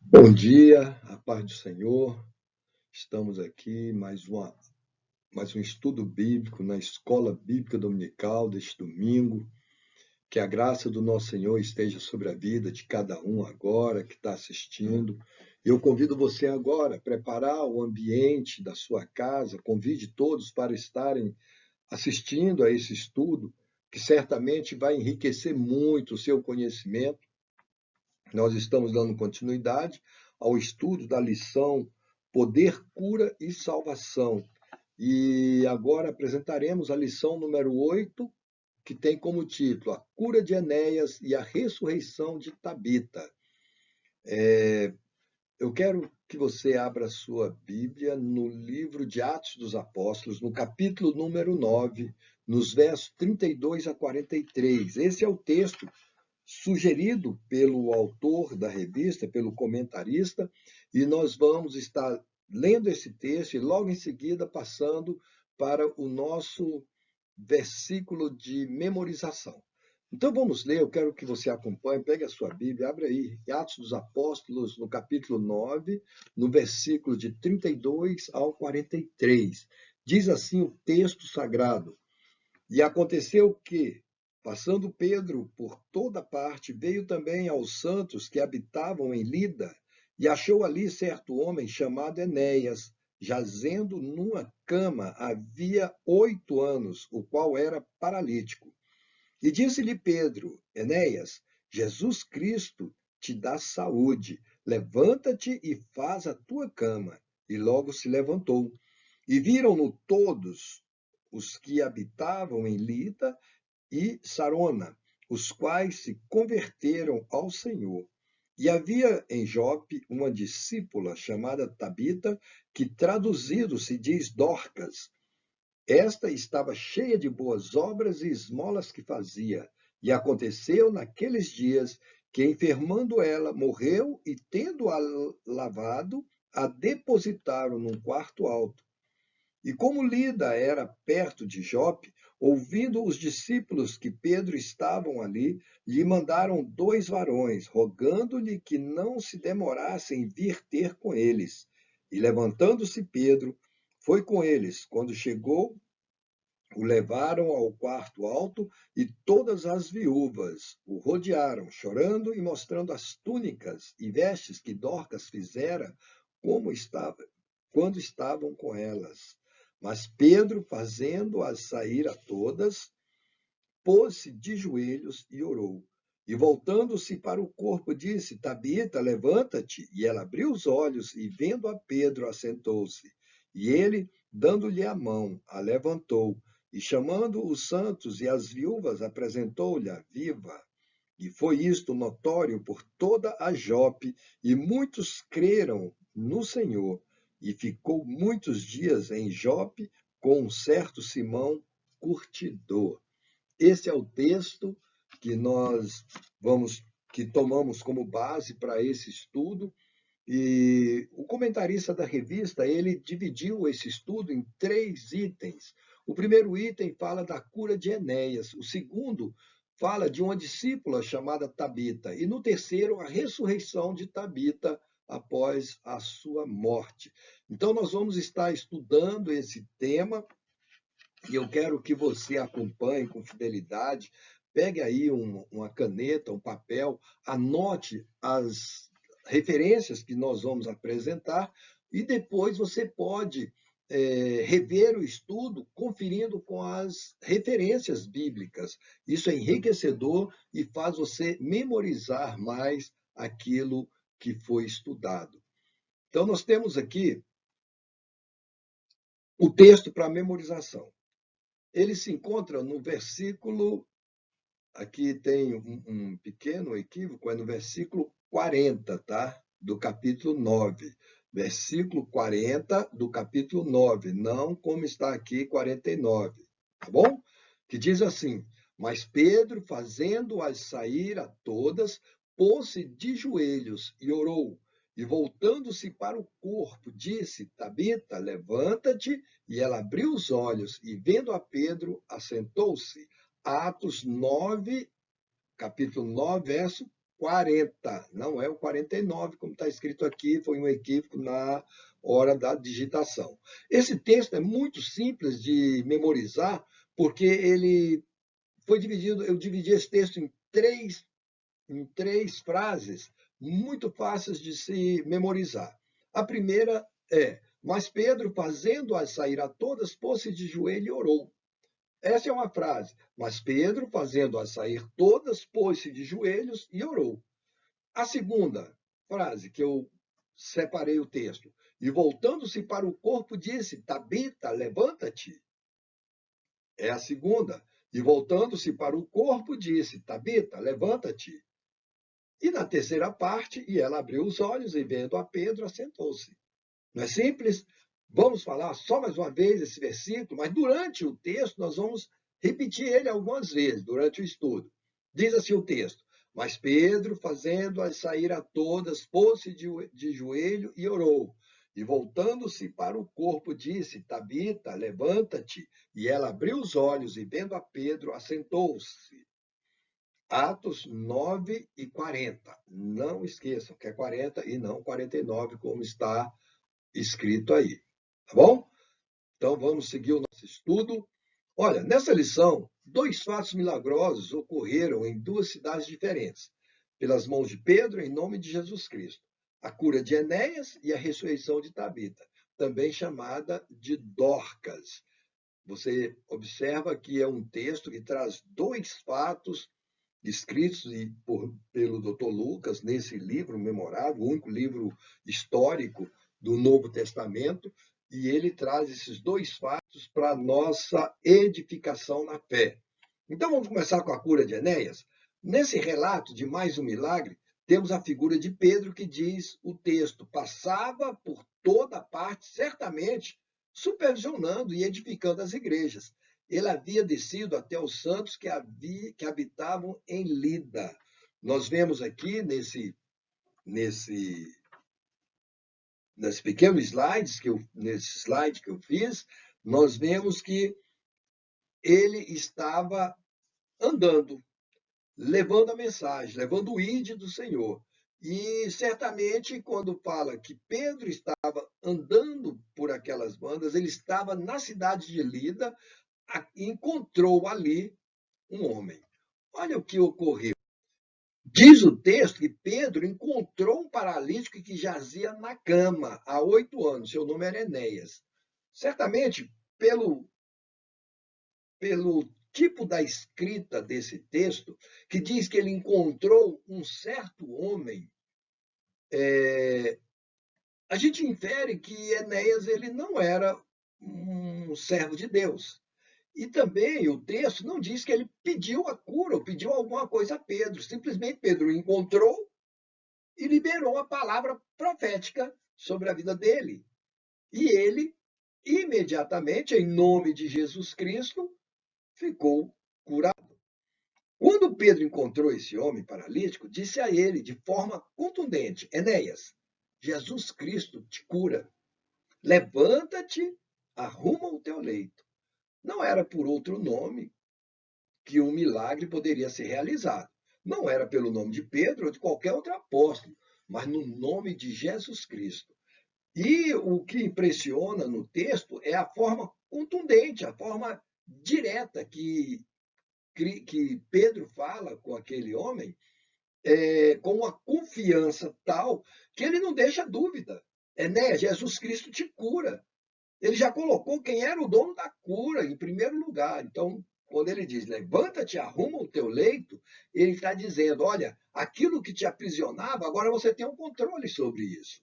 Bom dia, a paz do Senhor. Estamos aqui mais um estudo bíblico na Escola Bíblica Dominical deste domingo. Que a graça do nosso Senhor esteja sobre a vida de cada um agora que está assistindo. Eu convido você agora a preparar o ambiente da sua casa, convide todos para estarem assistindo a esse estudo, que certamente vai enriquecer muito o seu conhecimento. Nós estamos dando continuidade ao estudo da lição Poder, Cura e Salvação. E agora apresentaremos a lição número 8, que tem como título A Cura de Enéas e a Ressurreição de Tabita. Eu quero que você abra a sua Bíblia no livro de Atos dos Apóstolos, no capítulo número 9, nos versos 32 a 43. Esse é o texto sugerido pelo autor da revista, pelo comentarista, e nós vamos estar lendo esse texto e logo em seguida passando para o nosso versículo de memorização. Então vamos ler, eu quero que você acompanhe, pegue a sua Bíblia, abre aí, Atos dos Apóstolos, no capítulo 9, no versículo de 32 ao 43. Diz assim o texto sagrado: E aconteceu que, passando Pedro por toda parte, veio também aos santos que habitavam em Lida, e achou ali certo homem chamado Enéas, jazendo numa cama havia 8 anos, o qual era paralítico. E disse-lhe Pedro: Enéas, Jesus Cristo te dá saúde. Levanta-te e faz a tua cama. E logo se levantou. E viram-no todos os que habitavam em Lida e Sarona, os quais se converteram ao Senhor. E havia em Jope uma discípula chamada Tabita, que traduzido se diz Dorcas. Esta estava cheia de boas obras e esmolas que fazia. E aconteceu naqueles dias que, enfermando ela, morreu e, tendo-a lavado, a depositaram num quarto alto. E como Lida era perto de Jope, ouvindo os discípulos que Pedro estavam ali, lhe mandaram 2 varões, rogando-lhe que não se demorasse em vir ter com eles. E levantando-se Pedro, foi com eles. Quando chegou, o levaram ao quarto alto e todas as viúvas o rodearam, chorando e mostrando as túnicas e vestes que Dorcas fizera como estava, quando estavam com elas. Mas Pedro, fazendo-as sair a todas, pôs-se de joelhos e orou. E voltando-se para o corpo, disse: Tabita, levanta-te. E ela abriu os olhos e, vendo a Pedro, assentou-se. E ele, dando-lhe a mão, a levantou. E chamando os santos e as viúvas, apresentou-lhe a viva. E foi isto notório por toda a Jope, e muitos creram no Senhor. E ficou muitos dias em Jope com um certo Simão curtidor. Esse é o texto que nós vamos, que tomamos como base para esse estudo. E o comentarista da revista, ele dividiu esse estudo em 3 itens. O primeiro item fala da cura de Enéas, o segundo fala de uma discípula chamada Tabita, e no terceiro, a ressurreição de Tabita após a sua morte. Então, nós vamos estar estudando esse tema e eu quero que você acompanhe com fidelidade. Pegue aí uma caneta, um papel, anote as referências que nós vamos apresentar e depois você pode rever o estudo conferindo com as referências bíblicas. Isso é enriquecedor e faz você memorizar mais aquilo que foi estudado. Então, nós temos aqui o texto para memorização. Ele se encontra no versículo, aqui tem um pequeno equívoco, é no versículo 40, tá? Do capítulo 9. Versículo 40 do capítulo 9, não como está aqui 49, tá bom? Que diz assim: Mas Pedro, fazendo-as sair a todas, pôs-se de joelhos e orou. E voltando-se para o corpo, disse: Tabita, levanta-te. E ela abriu os olhos e, vendo a Pedro, assentou-se. Atos 9, capítulo 9, verso 40, não é o 49, como está escrito aqui, foi um equívoco na hora da digitação. Esse texto é muito simples de memorizar, porque ele foi dividido, eu dividi esse texto em três frases muito fáceis de se memorizar. A primeira é: mas Pedro, fazendo-as sair a todas, pôs-se de joelho e orou. Essa é uma frase. Mas Pedro, fazendo-as sair todas, pôs-se de joelhos e orou. A segunda frase que eu separei o texto: e voltando-se para o corpo, disse: Tabita, levanta-te. É a segunda. E voltando-se para o corpo, disse: Tabita, levanta-te. E na terceira parte, e ela abriu os olhos e, vendo a Pedro, assentou-se. Não é simples? Vamos falar só mais uma vez esse versículo, mas durante o texto nós vamos repetir ele algumas vezes, durante o estudo. Diz assim o texto: mas Pedro, fazendo-as sair a todas, pôs-se de joelho e orou. E voltando-se para o corpo, disse: Tabita, levanta-te. E ela abriu os olhos e, vendo a Pedro, assentou-se. Atos 9 e 40. Não esqueçam que é 40 e não 49, como está escrito aí. Tá bom? Então vamos seguir o nosso estudo. Olha, nessa lição, 2 fatos milagrosos ocorreram em 2 cidades diferentes, pelas mãos de Pedro, em nome de Jesus Cristo: a cura de Enéas e a ressurreição de Tabita, também chamada de Dorcas. Você observa que é um texto que traz 2 fatos escritos pelo Dr. Lucas nesse livro memorável, o único livro histórico do Novo Testamento, e ele traz esses 2 fatos para a nossa edificação na fé. Então vamos começar com a cura de Enéas. Nesse relato de mais um milagre, temos a figura de Pedro, que diz o texto: passava por toda parte, certamente supervisionando e edificando as igrejas. Ele havia descido até os santos que habitavam em Lida. Nós vemos aqui nesse pequeno nesse slide que eu fiz, nós vemos que ele estava andando, levando a mensagem, levando o ide do Senhor. E certamente, quando fala que Pedro estava andando por aquelas bandas, ele estava na cidade de Lida, encontrou ali um homem. Olha o que ocorreu. Diz o texto que Pedro encontrou um paralítico que jazia na cama há 8 anos. Seu nome era Enéas. Certamente, pelo tipo da escrita desse texto, que diz que ele encontrou um certo homem, a gente infere que Enéas ele não era um servo de Deus. E também o texto não diz que ele pediu a cura ou pediu alguma coisa a Pedro. Simplesmente Pedro o encontrou e liberou a palavra profética sobre a vida dele. E ele, imediatamente, em nome de Jesus Cristo, ficou curado. Quando Pedro encontrou esse homem paralítico, disse a ele de forma contundente: Enéas, Jesus Cristo te cura. Levanta-te, arruma o teu leito. Não era por outro nome que um milagre poderia ser realizado. Não era pelo nome de Pedro ou de qualquer outro apóstolo, mas no nome de Jesus Cristo. E o que impressiona no texto é a forma contundente, a forma direta que Pedro fala com aquele homem, com uma confiança tal que ele não deixa dúvida. Né? Jesus Cristo te cura. Ele já colocou quem era o dono da cura em primeiro lugar. Então, quando ele diz, levanta-te, arruma o teu leito, ele está dizendo, olha, aquilo que te aprisionava, agora você tem um controle sobre isso.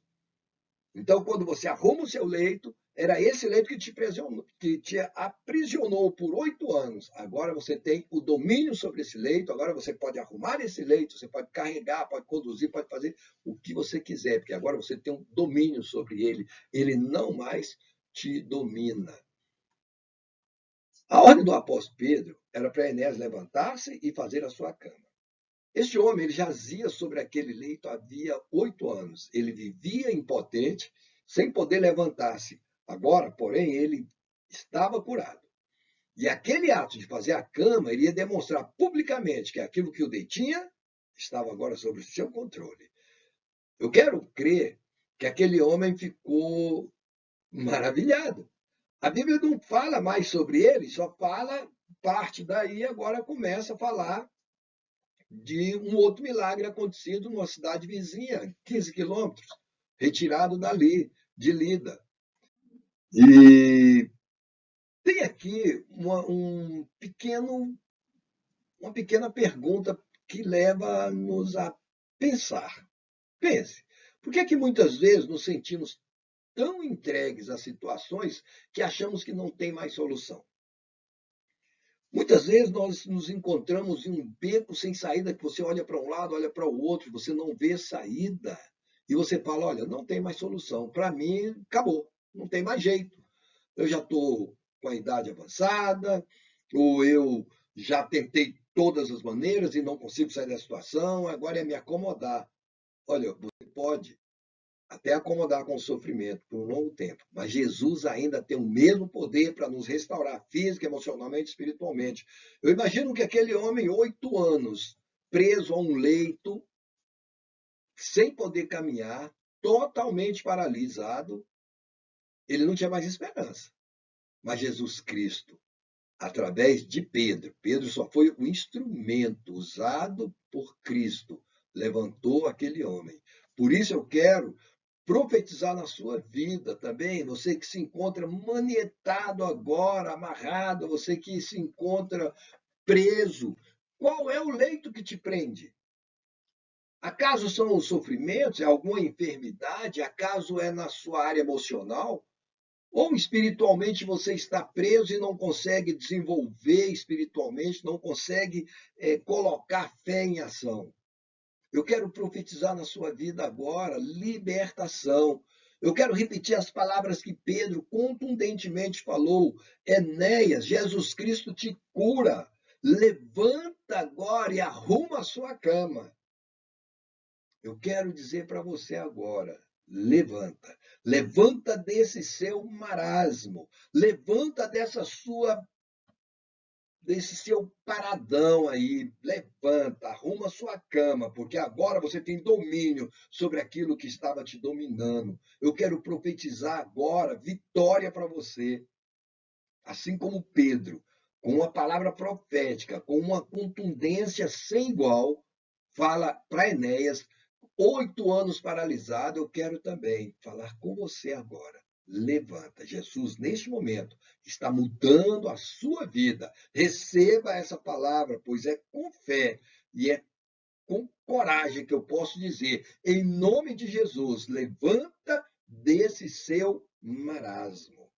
Então, quando você arruma o seu leito, era esse leito que te aprisionou por 8 anos. Agora você tem o domínio sobre esse leito, agora você pode arrumar esse leito, você pode carregar, pode conduzir, pode fazer o que você quiser, porque agora você tem um domínio sobre ele. Ele não mais te domina. A ordem do apóstolo Pedro era para Enéas levantar-se e fazer a sua cama. Este homem ele jazia sobre aquele leito havia 8 anos. Ele vivia impotente, sem poder levantar-se. Agora, porém, ele estava curado. E aquele ato de fazer a cama iria demonstrar publicamente que aquilo que o detinha estava agora sob seu controle. Eu quero crer que aquele homem ficou maravilhado. A Bíblia não fala mais sobre ele, só fala parte daí, agora começa a falar de um outro milagre acontecido numa cidade vizinha, 15 quilômetros, retirado dali, de Lida. E tem aqui uma pequena pergunta que leva-nos a pensar. Pense, por que é que muitas vezes nos sentimos tão entregues a situações que achamos que não tem mais solução? Muitas vezes nós nos encontramos em um beco sem saída, que você olha para um lado, olha para o outro, você não vê saída. E você fala, olha, não tem mais solução. Para mim, acabou. Não tem mais jeito. Eu já estou com a idade avançada, ou eu já tentei todas as maneiras e não consigo sair da situação, agora é me acomodar. Olha, você pode até acomodar com o sofrimento por um longo tempo. Mas Jesus ainda tem o mesmo poder para nos restaurar física, emocionalmente, espiritualmente. Eu imagino que aquele homem, 8 anos, preso a um leito, sem poder caminhar, totalmente paralisado, ele não tinha mais esperança. Mas Jesus Cristo, através de Pedro, Pedro só foi o instrumento usado por Cristo, levantou aquele homem. Por isso eu quero profetizar na sua vida também, você que se encontra manietado agora, amarrado, você que se encontra preso. Qual é o leito que te prende? Acaso são os sofrimentos? É alguma enfermidade? Acaso é na sua área emocional? Ou espiritualmente você está preso e não consegue desenvolver espiritualmente, não consegue colocar fé em ação? Eu quero profetizar na sua vida agora libertação. Eu quero repetir as palavras que Pedro contundentemente falou. Enéas, Jesus Cristo te cura. Levanta agora e arruma a sua cama. Eu quero dizer para você agora, levanta. Levanta desse seu marasmo. Levanta desse seu paradão aí, levanta, arruma sua cama, porque agora você tem domínio sobre aquilo que estava te dominando. Eu quero profetizar agora vitória para você, assim como Pedro, com uma palavra profética, com uma contundência sem igual, fala para Enéas, 8 anos paralisado, eu quero também falar com você agora. Levanta. Jesus, neste momento, está mudando a sua vida. Receba essa palavra, pois é com fé e é com coragem que eu posso dizer, em nome de Jesus, levanta desse seu marasmo.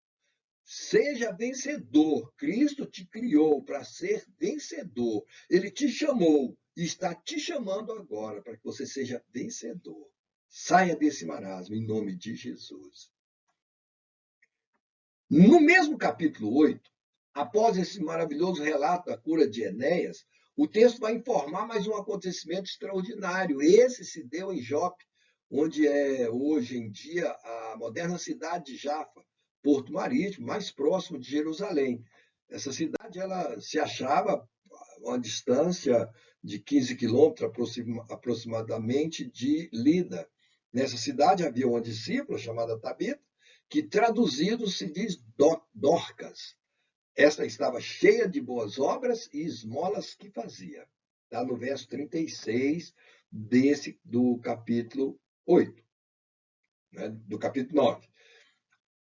Seja vencedor. Cristo te criou para ser vencedor. Ele te chamou e está te chamando agora para que você seja vencedor. Saia desse marasmo em nome de Jesus. No mesmo capítulo 8, após esse maravilhoso relato da cura de Enéas, o texto vai informar mais um acontecimento extraordinário. Esse se deu em Jope, onde é hoje em dia a moderna cidade de Jaffa, porto marítimo, mais próximo de Jerusalém. Essa cidade ela se achava a uma distância de 15 quilômetros aproximadamente de Lida. Nessa cidade havia uma discípula chamada Tabita, que traduzido se diz Dorcas. Esta estava cheia de boas obras e esmolas que fazia. Está no verso 36 do capítulo 8, né, do capítulo 9.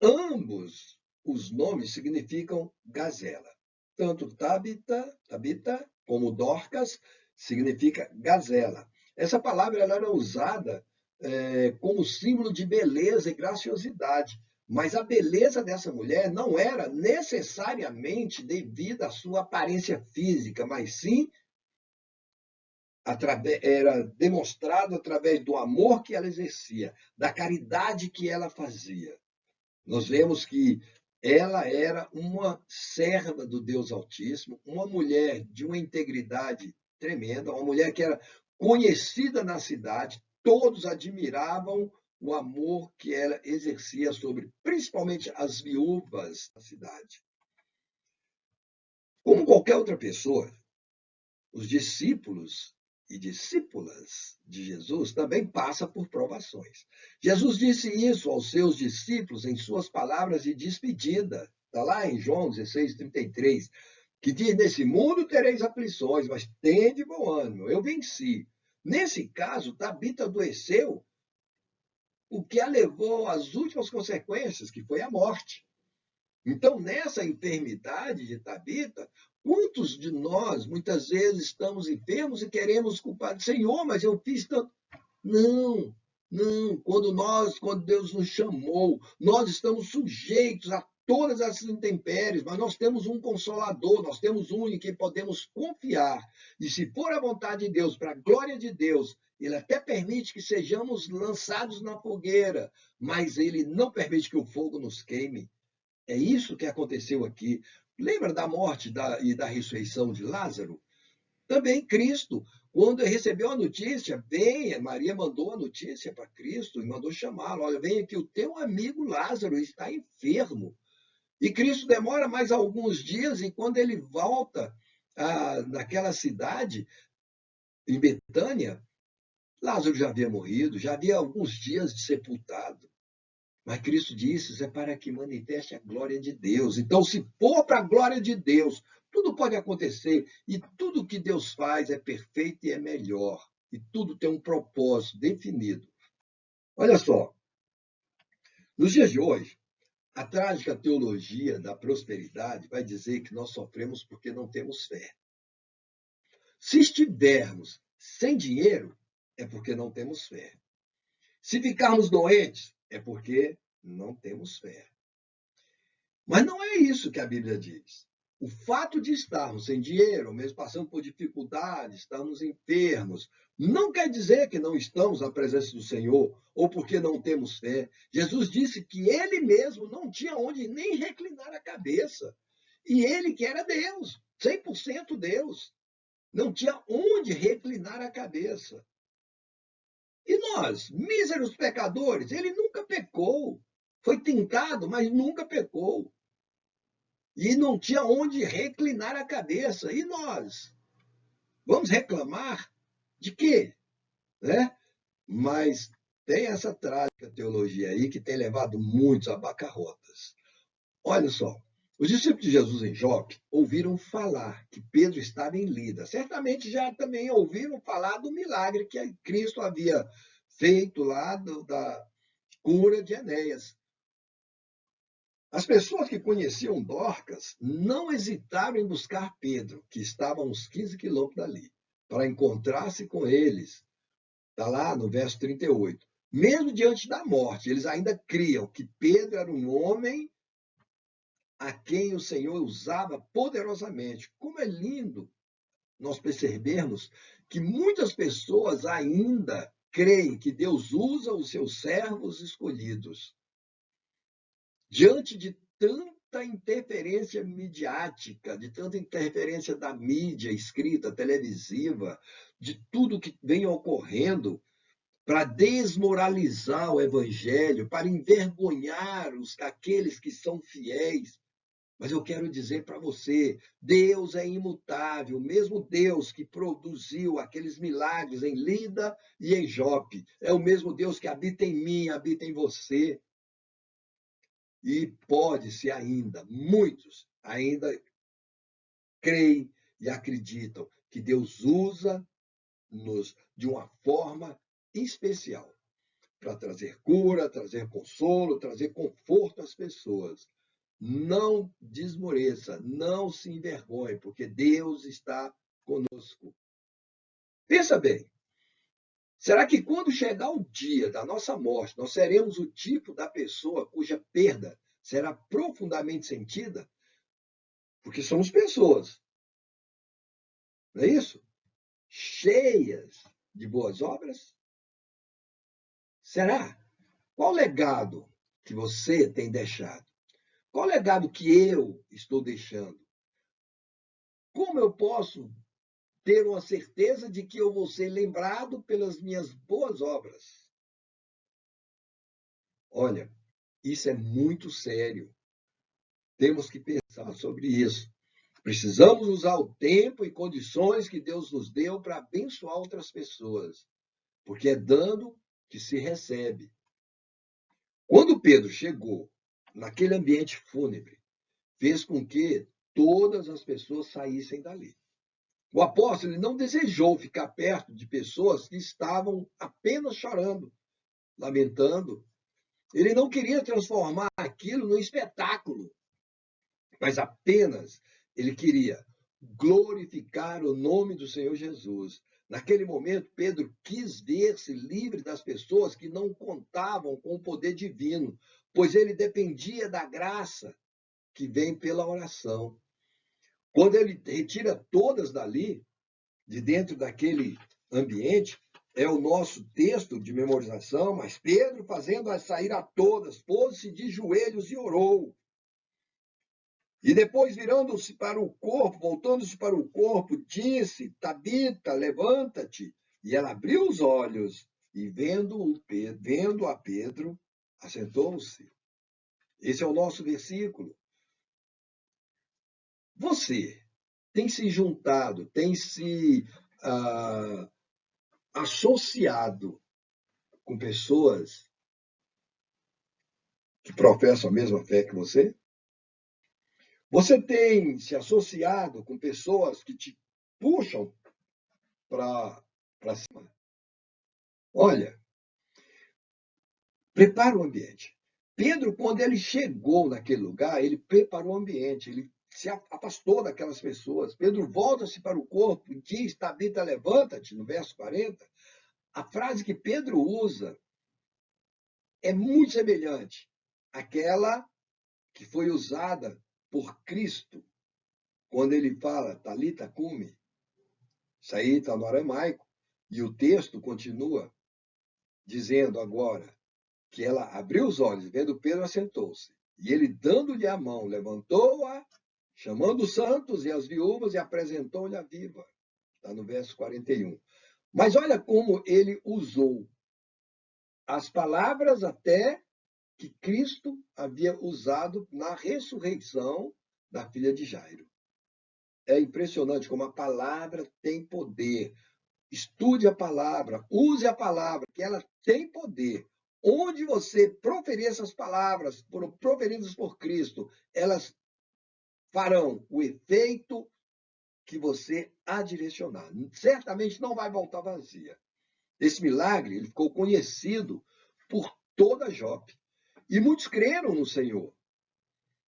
Ambos os nomes significam gazela. Tanto Tabita como Dorcas significa gazela. Essa palavra ela era usada como símbolo de beleza e graciosidade. Mas a beleza dessa mulher não era necessariamente devida à sua aparência física, mas sim era demonstrado através do amor que ela exercia, da caridade que ela fazia. Nós vemos que ela era uma serva do Deus Altíssimo, uma mulher de uma integridade tremenda, uma mulher que era conhecida na cidade, todos admiravam o amor que ela exercia sobre, principalmente, as viúvas da cidade. Como qualquer outra pessoa, os discípulos e discípulas de Jesus também passa por provações. Jesus disse isso aos seus discípulos em suas palavras de despedida. Está lá em João 16:33, que diz: nesse mundo tereis aflições, mas tende bom ânimo, eu venci. Nesse caso, Tabita adoeceu, o que a levou às últimas consequências, que foi a morte. Então, nessa enfermidade de Tabita, quantos de nós, muitas vezes, estamos enfermos e queremos culpar o Senhor, mas eu fiz tanto. Não, não. Quando Deus nos chamou, nós estamos sujeitos a todas essas intempéries, mas nós temos um consolador, nós temos um em quem podemos confiar. E se for a vontade de Deus, para a glória de Deus, ele até permite que sejamos lançados na fogueira, mas ele não permite que o fogo nos queime. É isso que aconteceu aqui. Lembra da morte e da ressurreição de Lázaro? Também Cristo, quando recebeu a notícia, Maria mandou a notícia para Cristo e mandou chamá-lo. Olha, vem aqui, o teu amigo Lázaro está enfermo. E Cristo demora mais alguns dias, e quando ele volta naquela cidade, em Betânia, Lázaro já havia morrido, já havia alguns dias de sepultado. Mas Cristo disse: isso é para que manifeste a glória de Deus. Então, se for para a glória de Deus, tudo pode acontecer. E tudo que Deus faz é perfeito e é melhor. E tudo tem um propósito definido. Olha só, nos dias de hoje, a trágica teologia da prosperidade vai dizer que nós sofremos porque não temos fé. Se estivermos sem dinheiro, é porque não temos fé. Se ficarmos doentes, é porque não temos fé. Mas não é isso que a Bíblia diz. O fato de estarmos sem dinheiro, ou mesmo passando por dificuldades, estarmos enfermos, não quer dizer que não estamos na presença do Senhor, ou porque não temos fé. Jesus disse que ele mesmo não tinha onde nem reclinar a cabeça. E ele, que era Deus, 100% Deus, não tinha onde reclinar a cabeça. E nós, míseros pecadores, ele nunca pecou. Foi tentado, mas nunca pecou. E não tinha onde reclinar a cabeça. E nós? Vamos reclamar de quê? Né? Mas tem essa trágica teologia aí que tem levado muitos a bancarrotas. Olha só, os discípulos de Jesus em Jope ouviram falar que Pedro estava em Lida. Certamente já também ouviram falar do milagre que Cristo havia feito lá da cura de Enéas. As pessoas que conheciam Dorcas não hesitaram em buscar Pedro, que estava a uns 15 quilômetros dali, para encontrar-se com eles. Está lá no verso 38. Mesmo diante da morte, eles ainda criam que Pedro era um homem a quem o Senhor usava poderosamente. Como é lindo nós percebermos que muitas pessoas ainda creem que Deus usa os seus servos escolhidos. Diante de tanta interferência midiática, de tanta interferência da mídia escrita, televisiva, de tudo que vem ocorrendo para desmoralizar o evangelho, para envergonhar aqueles que são fiéis. Mas eu quero dizer para você, Deus é imutável, mesmo Deus que produziu aqueles milagres em Lida e em Jope, é o mesmo Deus que habita em mim, habita em você. E pode-se ainda, muitos ainda creem e acreditam que Deus usa-nos de uma forma especial para trazer cura, trazer consolo, trazer conforto às pessoas. Não desmoreça, não se envergonhe, porque Deus está conosco. Pensa bem, será que quando chegar o dia da nossa morte, nós seremos o tipo da pessoa cuja perda será profundamente sentida? Porque somos pessoas, não é isso? Cheias de boas obras? Será? Qual legado que você tem deixado? Qual legado que eu estou deixando? Como eu posso ter uma certeza de que eu vou ser lembrado pelas minhas boas obras? Olha, isso é muito sério. Temos que pensar sobre isso. Precisamos usar o tempo e condições que Deus nos deu para abençoar outras pessoas, porque é dando que se recebe. Quando Pedro chegou naquele ambiente fúnebre, fez com que todas as pessoas saíssem dali. O apóstolo ele não desejou ficar perto de pessoas que estavam apenas chorando, lamentando. Ele não queria transformar aquilo num espetáculo, mas apenas ele queria glorificar o nome do Senhor Jesus. Naquele momento, Pedro quis ver-se livre das pessoas que não contavam com o poder divino, pois ele dependia da graça que vem pela oração. Quando ele retira todas dali, de dentro daquele ambiente, é o nosso texto de memorização, mas Pedro, fazendo-as sair a todas, pôs-se de joelhos e orou. E depois, virando-se para o corpo, voltando-se para o corpo, disse: Tabita, levanta-te. E ela abriu os olhos e, vendo a Pedro, assentou-se. Esse é o nosso versículo. Você tem se juntado, tem se associado com pessoas que professam a mesma fé que você? Você tem se associado com pessoas que te puxam para cima? Olha, prepara o ambiente. Pedro, quando ele chegou naquele lugar, ele preparou o ambiente, ele se afastou daquelas pessoas. Pedro volta-se para o corpo e diz: Tabita, levanta-te, no verso 40. A frase que Pedro usa é muito semelhante àquela que foi usada por Cristo quando ele fala Talita cumi. Isso aí está no aramaico. E o texto continua dizendo agora que ela abriu os olhos, vendo Pedro, assentou-se. E ele, dando-lhe a mão, levantou-a, chamando os santos e as viúvas, e apresentou-lhe a viva. Está no verso 41. Mas olha como ele usou as palavras até que Cristo havia usado na ressurreição da filha de Jairo. É impressionante como a palavra tem poder. Estude a palavra, use a palavra, que ela tem poder. Onde você proferir essas palavras, foram proferidas por Cristo, elas farão o efeito que você a direcionar. Certamente não vai voltar vazia. Esse milagre ele ficou conhecido por toda Jope. E muitos creram no Senhor.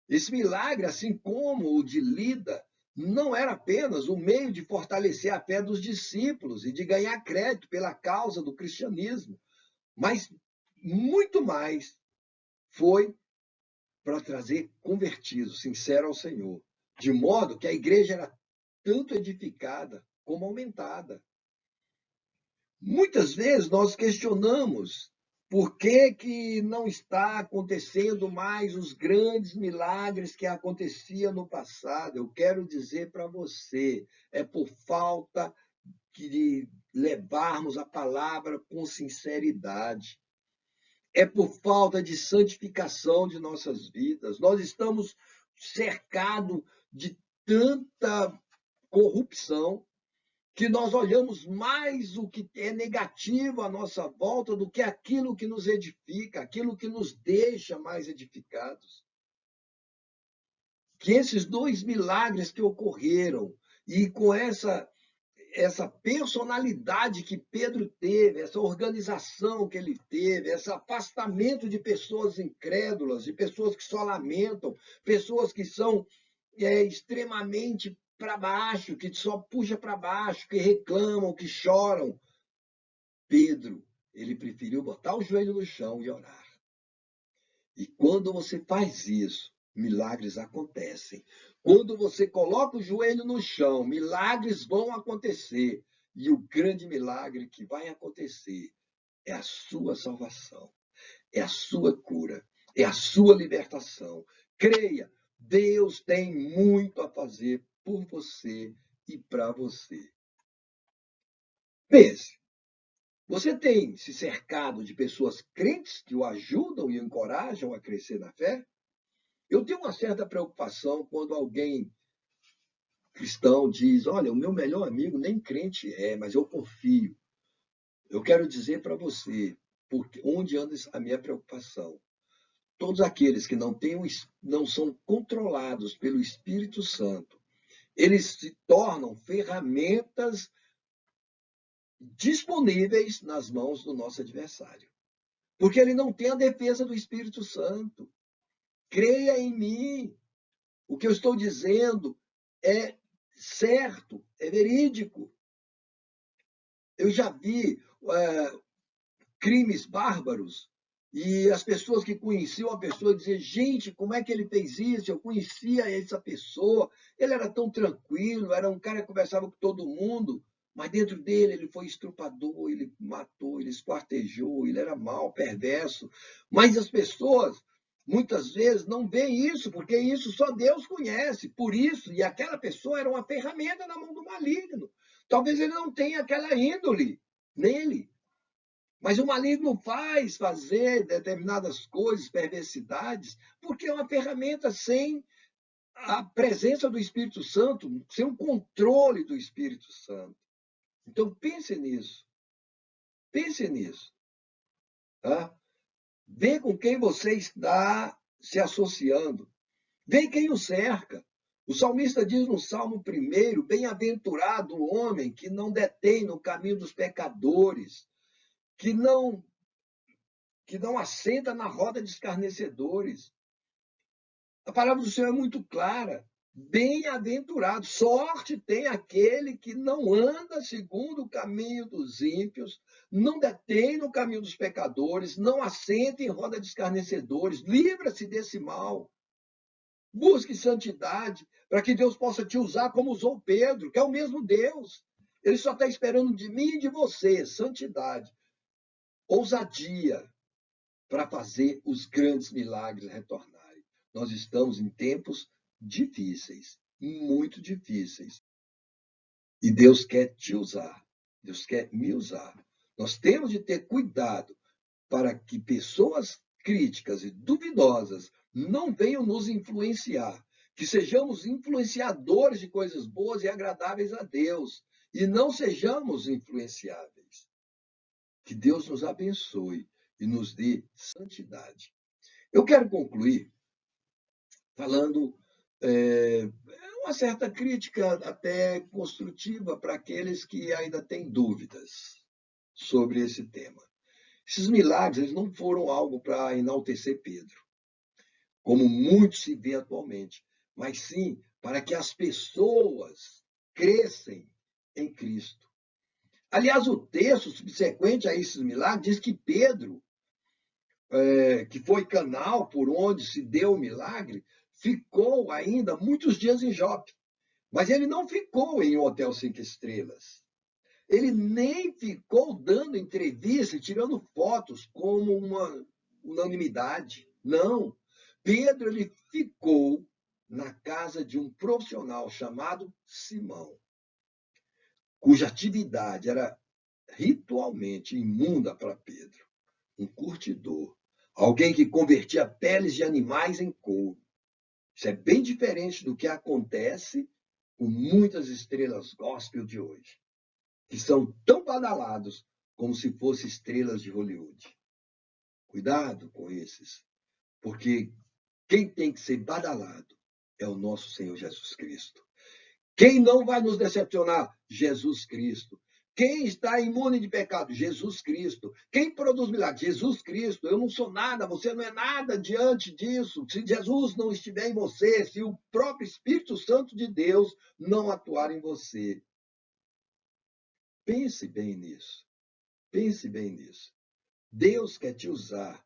Esse milagre, assim como o de Lida, não era apenas um meio de fortalecer a fé dos discípulos e de ganhar crédito pela causa do cristianismo, mas muito mais foi para trazer convertidos, sinceros ao Senhor, de modo que a igreja era tanto edificada como aumentada. Muitas vezes nós questionamos por que não está acontecendo mais os grandes milagres que aconteciam no passado. Eu quero dizer para você, é por falta de levarmos a palavra com sinceridade. É por falta de santificação de nossas vidas. Nós estamos cercados de tanta corrupção que nós olhamos mais o que é negativo à nossa volta do que aquilo que nos edifica, aquilo que nos deixa mais edificados. Que esses dois milagres que ocorreram, e com essa personalidade que Pedro teve, essa organização que ele teve, esse afastamento de pessoas incrédulas, de pessoas que só lamentam, pessoas que são extremamente para baixo, que só puxa para baixo, que reclamam, que choram. Pedro, ele preferiu botar o joelho no chão e orar. E quando você faz isso, milagres acontecem. Quando você coloca o joelho no chão, milagres vão acontecer. E o grande milagre que vai acontecer é a sua salvação, é a sua cura, é a sua libertação. Creia, Deus tem muito a fazer por você e para você. Pense, você tem se cercado de pessoas crentes que o ajudam e o encorajam a crescer na fé? Eu tenho uma certa preocupação quando alguém cristão diz: olha, o meu melhor amigo nem crente é, mas eu confio. Eu quero dizer para você, porque onde anda a minha preocupação? Todos aqueles que não são controlados pelo Espírito Santo, eles se tornam ferramentas disponíveis nas mãos do nosso adversário. Porque ele não tem a defesa do Espírito Santo. Creia em mim. O que eu estou dizendo é certo, é verídico. Eu já vi crimes bárbaros e as pessoas que conheciam a pessoa diziam: gente, como é que ele fez isso? Eu conhecia essa pessoa, ele era tão tranquilo, era um cara que conversava com todo mundo, mas dentro dele ele foi estrupador, ele matou, ele esquartejou, ele era mau, perverso. Mas as pessoas muitas vezes não veem isso, porque isso só Deus conhece. Por isso, e aquela pessoa era uma ferramenta na mão do maligno. Talvez ele não tenha aquela índole nele, mas o maligno faz fazer determinadas coisas, perversidades, porque é uma ferramenta sem a presença do Espírito Santo, sem o controle do Espírito Santo. Então pense nisso. Pense nisso. Tá? Vê com quem você está se associando. Vê quem o cerca. O salmista diz no Salmo 1, bem-aventurado o homem que não detém no caminho dos pecadores, que não assenta na roda de escarnecedores. A palavra do Senhor é muito clara. Bem-aventurado, sorte tem aquele que não anda segundo o caminho dos ímpios, não detém no caminho dos pecadores, não assenta em roda de escarnecedores, livra-se desse mal. Busque santidade, para que Deus possa te usar como usou Pedro, que é o mesmo Deus. Ele só está esperando de mim e de você santidade, ousadia, para fazer os grandes milagres retornarem. Nós estamos em tempos difíceis, muito difíceis. E Deus quer te usar, Deus quer me usar. Nós temos de ter cuidado para que pessoas críticas e duvidosas não venham nos influenciar, que sejamos influenciadores de coisas boas e agradáveis a Deus, e não sejamos influenciáveis. Que Deus nos abençoe e nos dê santidade. Eu quero concluir falando uma certa crítica até construtiva para aqueles que ainda têm dúvidas sobre esse tema. Esses milagres eles não foram algo para enaltecer Pedro, como muito se vê atualmente, mas sim para que as pessoas crescem em Cristo. Aliás, o texto subsequente a esses milagres diz que Pedro, que foi canal por onde se deu o milagre, ficou ainda muitos dias em Jope. Mas ele não ficou em um hotel 5 estrelas. Ele nem ficou dando entrevista e tirando fotos como uma unanimidade. Não. Pedro ele ficou na casa de um profissional chamado Simão, cuja atividade era ritualmente imunda para Pedro. Um curtidor, alguém que convertia peles de animais em couro. Isso é bem diferente do que acontece com muitas estrelas gospel de hoje, que são tão badalados como se fossem estrelas de Hollywood. Cuidado com esses, porque quem tem que ser badalado é o nosso Senhor Jesus Cristo. Quem não vai nos decepcionar? Jesus Cristo. Quem está imune de pecado? Jesus Cristo. Quem produz milagres? Jesus Cristo. Eu não sou nada, você não é nada diante disso. Se Jesus não estiver em você, se o próprio Espírito Santo de Deus não atuar em você. Pense bem nisso. Pense bem nisso. Deus quer te usar.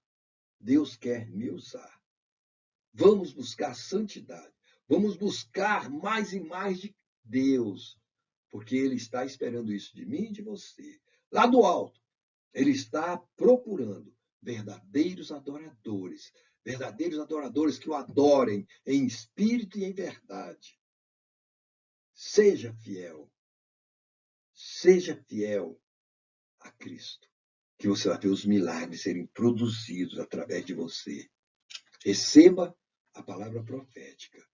Deus quer me usar. Vamos buscar santidade. Vamos buscar mais e mais de Deus, porque Ele está esperando isso de mim e de você. Lá do alto, Ele está procurando verdadeiros adoradores que o adorem em espírito e em verdade. Seja fiel a Cristo, que você vai ver os milagres serem produzidos através de você. Receba a palavra profética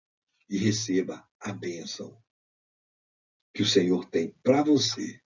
e receba a bênção que o Senhor tem para você.